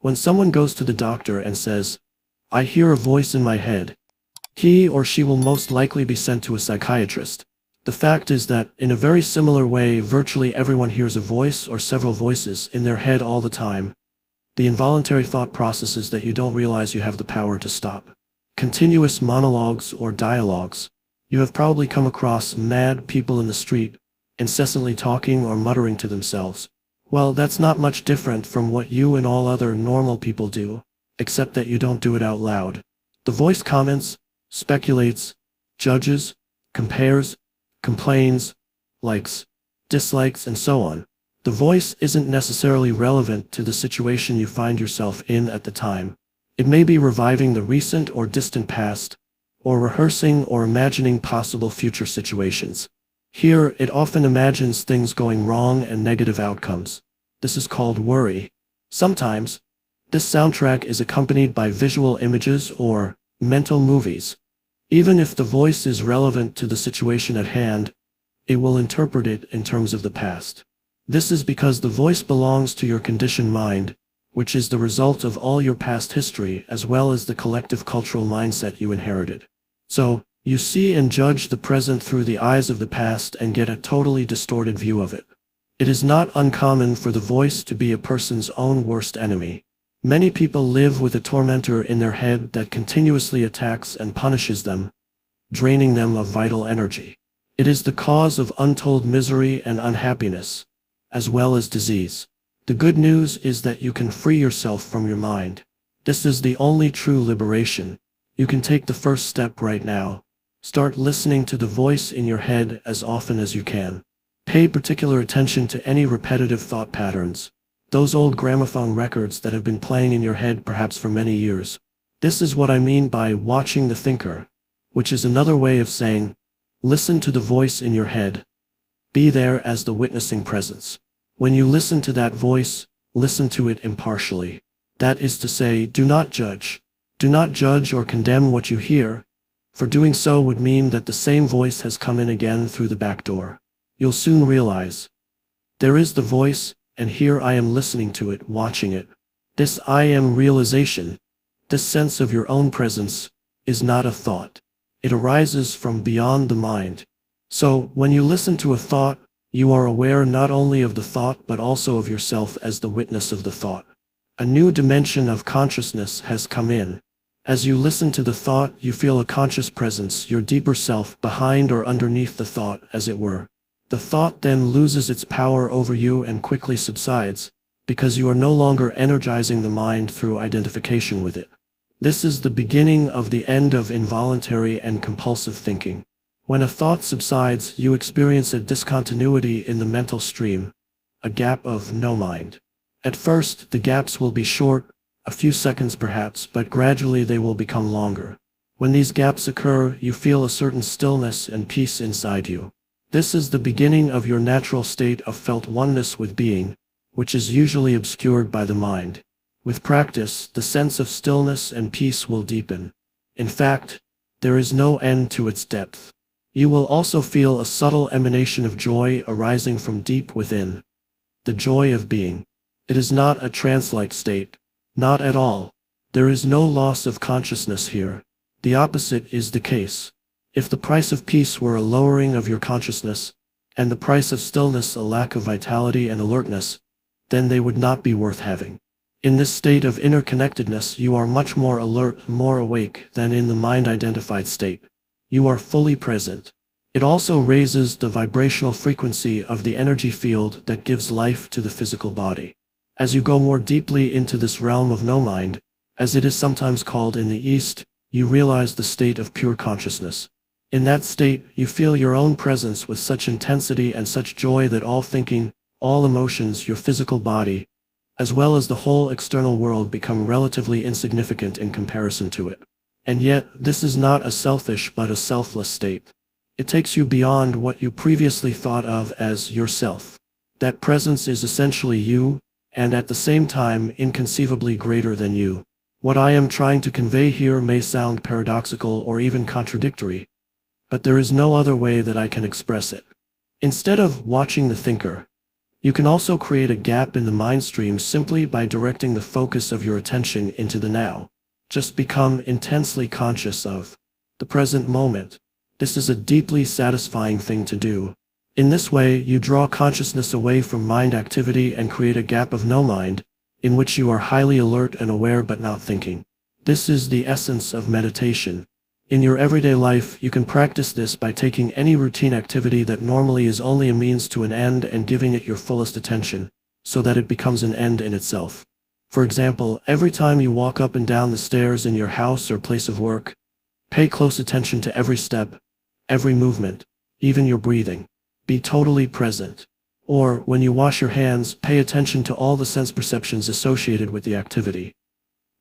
When someone goes to the doctor and says, "I hear a voice in my head," he or she will most likely be sent to a psychiatrist. The fact is that, in a very similar way, virtually everyone hears a voice or several voices in their head all the time. The involuntary thought processes that you don't realize you have the power to stop. Continuous monologues or dialogues. You have probably come across mad people in the street, incessantly talking or muttering to themselves. Well, that's not much different from what you and all other normal people do, except that you don't do it out loud. The voice comments, speculates, judges, compares, complains, likes, dislikes, and so on. The voice isn't necessarily relevant to the situation you find yourself in at the time. It may be reviving the recent or distant past, or rehearsing or imagining possible future situations. Here, it often imagines things going wrong and negative outcomes. This is called worry. Sometimes, this soundtrack is accompanied by visual images or mental movies. Even if the voice is relevant to the situation at hand, it will interpret it in terms of the past. This is because the voice belongs to your conditioned mind, which is the result of all your past history as well as the collective cultural mindset you inherited. So, you see and judge the present through the eyes of the past and get a totally distorted view of it. It is not uncommon for the voice to be a person's own worst enemy. Many people live with a tormentor in their head that continuously attacks and punishes them, draining them of vital energy. It is the cause of untold misery and unhappiness, as well as disease. The good news is that you can free yourself from your mind. This is the only true liberation. You can take the first step right now. Start listening to the voice in your head as often as you can. Pay particular attention to any repetitive thought patterns, those old gramophone records that have been playing in your head perhaps for many years. This is what I mean by watching the thinker, which is another way of saying, listen to the voice in your head. Be there as the witnessing presence. When you listen to that voice, listen to it impartially. That is to say, do not judge. Do not judge or condemn what you hear, for doing so would mean that the same voice has come in again through the back door. You'll soon realize, there is the voice, and here I am listening to it, watching it. This I am realization, this sense of your own presence, is not a thought. It arises from beyond the mind. So, when you listen to a thought, you are aware not only of the thought but also of yourself as the witness of the thought. A new dimension of consciousness has come in. As you listen to the thought, you feel a conscious presence, your deeper self, behind or underneath the thought, as it were. The thought then loses its power over you and quickly subsides, because you are no longer energizing the mind through identification with it. This is the beginning of the end of involuntary and compulsive thinking. When a thought subsides, you experience a discontinuity in the mental stream, a gap of no mind. At first, the gaps will be short, a few seconds perhaps, but gradually they will become longer. When these gaps occur, you feel a certain stillness and peace inside you. This is the beginning of your natural state of felt oneness with being, which is usually obscured by the mind. With practice, the sense of stillness and peace will deepen. In fact, there is no end to its depth. You will also feel a subtle emanation of joy arising from deep within. The joy of being. It is not a trance-like state. Not at all. There is no loss of consciousness here. The opposite is the case. If the price of peace were a lowering of your consciousness, and the price of stillness a lack of vitality and alertness, then they would not be worth having. In this state of interconnectedness, you are much more alert, more awake than in the mind-identified state. You are fully present. It also raises the vibrational frequency of the energy field that gives life to the physical body. As you go more deeply into this realm of no mind, as it is sometimes called in the East, you realize the state of pure consciousness. In that state, you feel your own presence with such intensity and such joy that all thinking, all emotions, your physical body, as well as the whole external world become relatively insignificant in comparison to it. And yet, this is not a selfish but a selfless state. It takes you beyond what you previously thought of as yourself. That presence is essentially you, and at the same time inconceivably greater than you. What I am trying to convey here may sound paradoxical or even contradictory, but there is no other way that I can express it. Instead of watching the thinker, You can also create a gap in the mind stream simply by directing the focus of your attention into the now. Just become intensely conscious of the present moment. This is a deeply satisfying thing to do. In this way, you draw consciousness away from mind activity and create a gap of no mind, in which you are highly alert and aware but not thinking. This is the essence of meditation. In your everyday life, you can practice this by taking any routine activity that normally is only a means to an end and giving it your fullest attention, so that it becomes an end in itself. For example, every time you walk up and down the stairs in your house or place of work, pay close attention to every step, every movement, even your breathing. Be totally present. Or, when you wash your hands, pay attention to all the sense perceptions associated with the activity.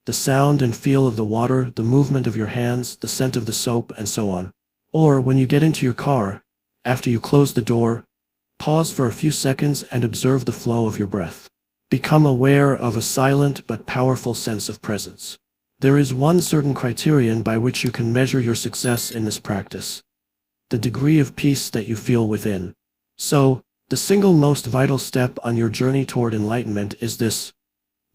The sound and feel of the water, the movement of your hands, the scent of the soap, and so on. Or, when you get into your car, after you close the door, pause for a few seconds and observe the flow of your breath. Become aware of a silent but powerful sense of presence. There is one certain criterion by which you can measure your success in this practice: the degree of peace that you feel within. So, the single most vital step on your journey toward enlightenment is this: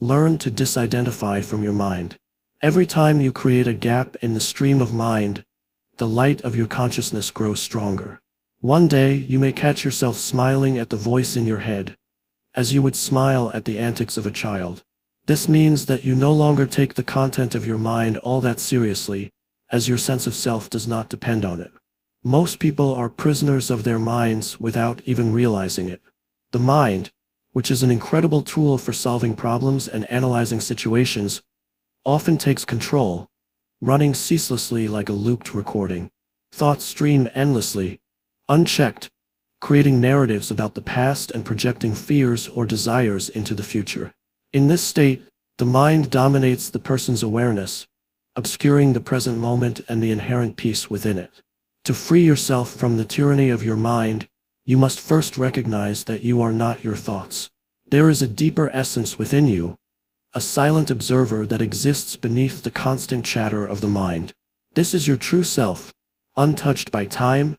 learn to disidentify from your mind. Every time you create a gap in the stream of mind, the light of your consciousness grows stronger. One day, you may catch yourself smiling at the voice in your head, as you would smile at the antics of a child. This means that you no longer take the content of your mind all that seriously, as your sense of self does not depend on it. Most people are prisoners of their minds without even realizing it. The mind, which is an incredible tool for solving problems and analyzing situations, often takes control, running ceaselessly like a looped recording. Thoughts stream endlessly, unchecked, creating narratives about the past and projecting fears or desires into the future. In this state, the mind dominates the person's awareness, obscuring the present moment and the inherent peace within it. To free yourself from the tyranny of your mind, you must first recognize that you are not your thoughts. There is a deeper essence within you, a silent observer that exists beneath the constant chatter of the mind. This is your true self, untouched by time,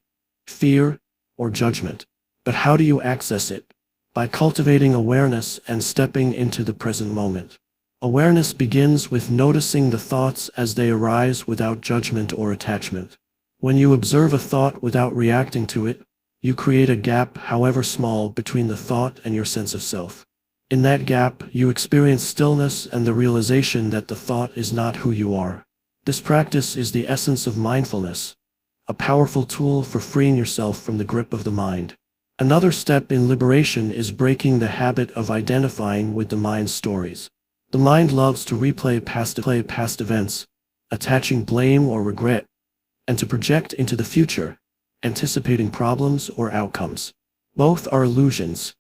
fear, or judgment. But how do you access it? By cultivating awareness and stepping into the present moment. Awareness begins with noticing the thoughts as they arise without judgment or attachment. When you observe a thought without reacting to it, you create a gap, however small, between the thought and your sense of self. In that gap, you experience stillness and the realization that the thought is not who you are. This practice is the essence of mindfulness, a powerful tool for freeing yourself from the grip of the mind. Another step in liberation is breaking the habit of identifying with the mind's stories. The mind loves to replay past events, attaching blame or regret, and to project into the future, anticipating problems or outcomes. Both are illusions.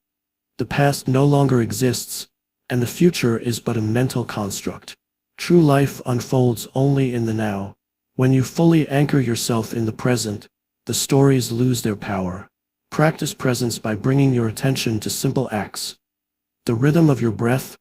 The past no longer exists, and the future is but a mental construct. True life unfolds only in the now. When you fully anchor yourself in the present, the stories lose their power. Practice presence by bringing your attention to simple acts: the rhythm of your breath,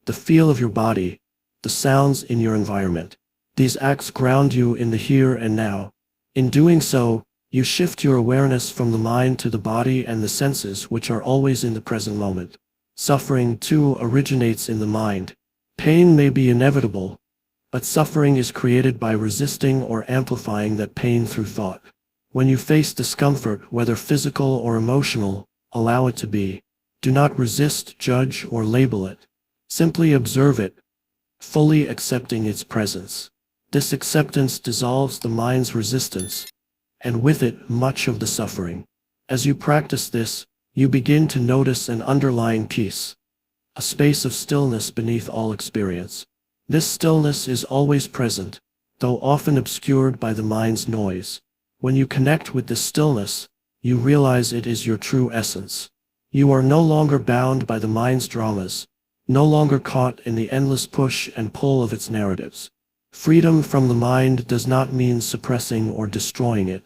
the feel of your body, the sounds in your environment. These acts ground you in the here and now. In doing so, you shift your awareness from the mind to the body and the senses, which are always in the present moment. Suffering, too, originates in the mind. Pain may be inevitable, but suffering is created by resisting or amplifying that pain through thought. When you face discomfort, whether physical or emotional, allow it to be. Do not resist, judge, or label it. Simply observe it, fully accepting its presence. This acceptance dissolves the mind's resistance, and with it, much of the suffering. As you practice this, you begin to notice an underlying peace, a space of stillness beneath all experience. This stillness is always present, though often obscured by the mind's noise. When you connect with this stillness, you realize it is your true essence. You are no longer bound by the mind's dramas, no longer caught in the endless push and pull of its narratives. Freedom from the mind does not mean suppressing or destroying it.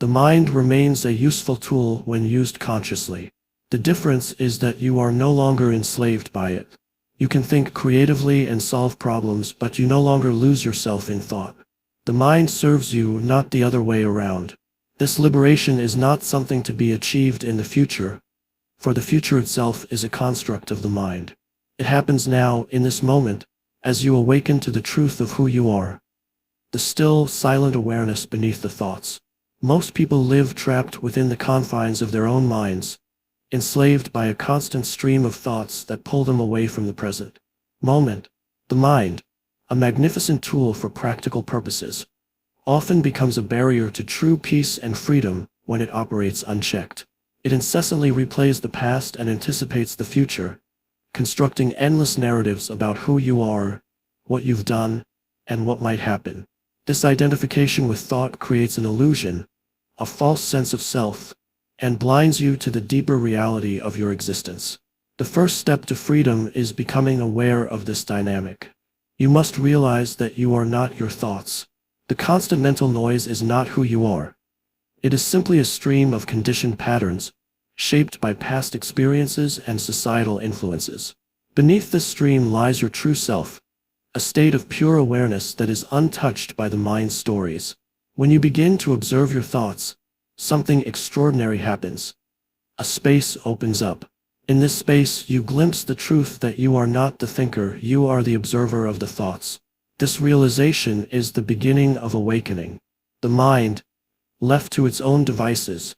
The mind remains a useful tool when used consciously. The difference is that you are no longer enslaved by it. You can think creatively and solve problems, but you no longer lose yourself in thought. The mind serves you, not the other way around. This liberation is not something to be achieved in the future, for the future itself is a construct of the mind. It happens now, in this moment, as you awaken to the truth of who you are. The still, silent awareness beneath the thoughts. Most people live trapped within the confines of their own minds, enslaved by a constant stream of thoughts that pull them away from the present moment. The mind, a magnificent tool for practical purposes, often becomes a barrier to true peace and freedom when it operates unchecked. It incessantly replays the past and anticipates the future, constructing endless narratives about who you are, what you've done, and what might happen. This identification with thought creates an illusion, a false sense of self, and blinds you to the deeper reality of your existence. The first step to freedom is becoming aware of this dynamic. You must realize that you are not your thoughts. The constant mental noise is not who you are. It is simply a stream of conditioned patterns, shaped by past experiences and societal influences. Beneath this stream lies your true self, a state of pure awareness that is untouched by the mind's stories. When you begin to observe your thoughts, something extraordinary happens. A space opens up. In this space, you glimpse the truth that you are not the thinker, you are the observer of the thoughts. This realization is the beginning of awakening. The mind, left to its own devices,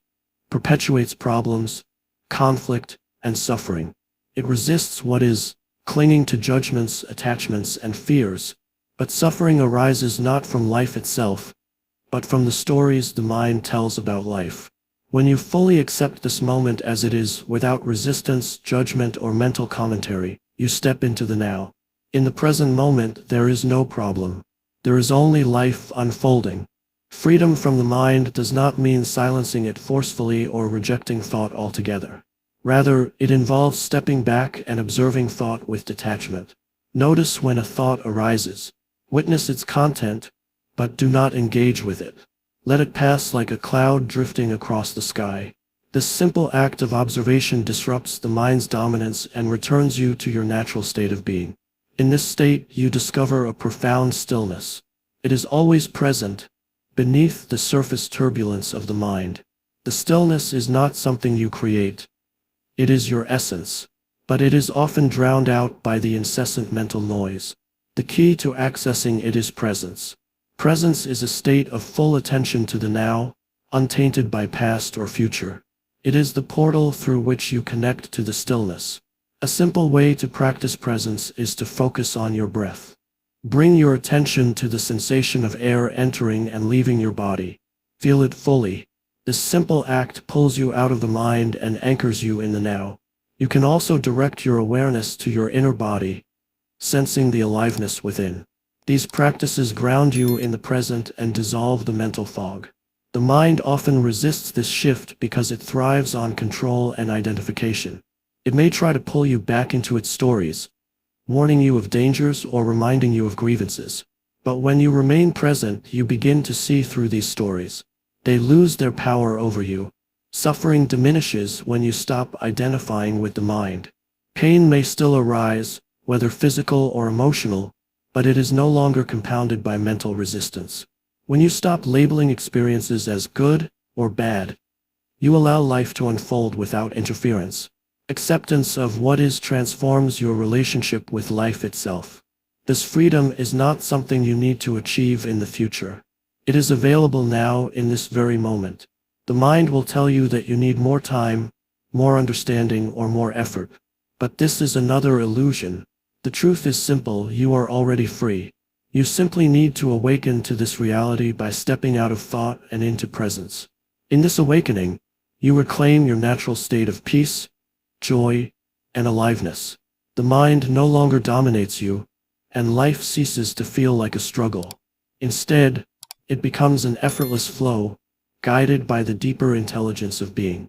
perpetuates problems, conflict, and suffering. It resists what is, clinging to judgments, attachments, and fears. But suffering arises not from life itself, but from the stories the mind tells about life. When you fully accept this moment as it is, without resistance, judgment, or mental commentary, you step into the now. In the present moment, there is no problem. There is only life unfolding. Freedom from the mind does not mean silencing it forcefully or rejecting thought altogether. Rather, it involves stepping back and observing thought with detachment. Notice when a thought arises. Witness its content, but do not engage with it. Let it pass like a cloud drifting across the sky. This simple act of observation disrupts the mind's dominance and returns you to your natural state of being. In this state, you discover a profound stillness. It is always present, beneath the surface turbulence of the mind. The stillness is not something you create. It is your essence, but it is often drowned out by the incessant mental noise. The key to accessing it is presence. Presence is a state of full attention to the now, untainted by past or future. It is the portal through which you connect to the stillness. A simple way to practice presence is to focus on your breath. Bring your attention to the sensation of air entering and leaving your body. Feel it fully. This simple act pulls you out of the mind and anchors you in the now. You can also direct your awareness to your inner body, sensing the aliveness within. These practices ground you in the present and dissolve the mental fog. The mind often resists this shift because it thrives on control and identification. It may try to pull you back into its stories, warning you of dangers or reminding you of grievances. But when you remain present, you begin to see through these stories. They lose their power over you. Suffering diminishes when you stop identifying with the mind. Pain may still arise, whether physical or emotional, but it is no longer compounded by mental resistance. When you stop labeling experiences as good or bad, you allow life to unfold without interference. Acceptance of what is transforms your relationship with life itself. This freedom is not something you need to achieve in the future. It is available now in this very moment. The mind will tell you that you need more time, more understanding, or more effort. But this is another illusion. The truth is simple, you are already free. You simply need to awaken to this reality by stepping out of thought and into presence. In this awakening, you reclaim your natural state of peace, joy, and aliveness. The mind no longer dominates you, and life ceases to feel like a struggle. Instead, it becomes an effortless flow, guided by the deeper intelligence of being.